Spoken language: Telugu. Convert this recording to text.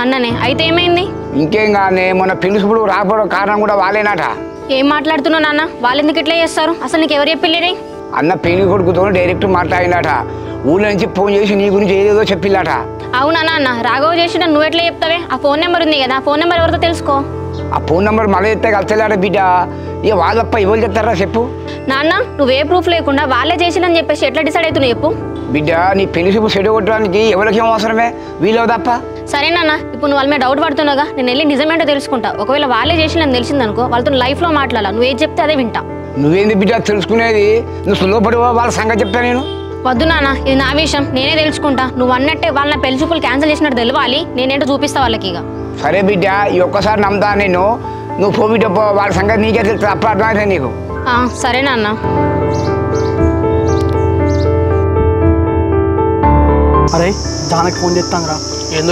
అన్ననే అయితే ఏమైంది? ఇంకేం కానీ మొన్న పిలుసుపుడు రాకపోవడం కారణం కూడా వాళ్ళేనట. ఏం మాట్లాడుతున్నావు నాన్న? వాళ్ళు ఎందుకు ఇట్లా చేస్తారు? అసలు నీకు ఎవరు చెప్పిల్లేదే? అన్న పెళ్లి కొడుకుతో డైరెక్ట్ మాట్లాడినట. ఊళ్ళో నుంచి ఫోన్ చేసి నీ గురించి ఏదేదో చెప్పిల్లట. అవునా అన్న? రాఘవ చేసిన నువ్వు ఎట్లా చెప్తావే? ఆ ఫోన్ నెంబర్ ఉంది కదా, ఆ ఫోన్ నెంబర్ ఎవరితో తెలుసుకో. ఆ ఫోన్ నెంబర్ మళ్ళీ ఎత్తే కలిసేలాట బిడ్డ. ఇక వాళ్ళప్ప ఎవరు చెప్తారా చెప్పు. నాన్న నువ్వే ప్రూఫ్ లేకుండా వాళ్ళే చేసిందని చెప్పేసి ఎట్లా డిసైడ్ అవుతున్నావు చెప్పు. బిడ్డ నీ పెళ్లి చూపు చెడు కొట్టడానికి ఎవరికేం అవసరమే, వీళ్ళవు తప్ప. సరే నాన్న, ఇప్పుడు నువ్వు వాళ్ళ మీద డౌట్ పడుతున్నాగా, నేను వెళ్ళి నిజమేంటో తెలుసుకుంటా. ఒకవేళ వాళ్ళే చేసిందని తెలిసిందనుకో, వాళ్ళతో లైఫ్లో మాట్లాడాలా, నువ్వు ఏది చెప్తే అదే వింటా. నువ్వేంది బిడ్డ తెలుసుకునేది? నువ్వు సులువుపడి వాళ్ళ సంగతి చెప్తా నేను. వద్దు నాన్న, ఇది నా విషయం, నేనే తెలుసుకుంటా. నువ్వు అన్నట్టే వాళ్ళ పెళ్లి చూపులు క్యాన్సిల్ చేసినట్టు తెలవాలి. నేనేంటో చూపిస్తా వాళ్ళకి. ఇక సరే బిడ్డ, ఈ ఒక్కసారి నమ్ముతా నేను. నువ్వు పో బిడ్డ, వాళ్ళ సంగతి నీకే తెలుసు, అప్పుడు అర్థమైతే నీకు. సరే నాన్న. అరే జానకి ఫోన్ చేస్తాను రా.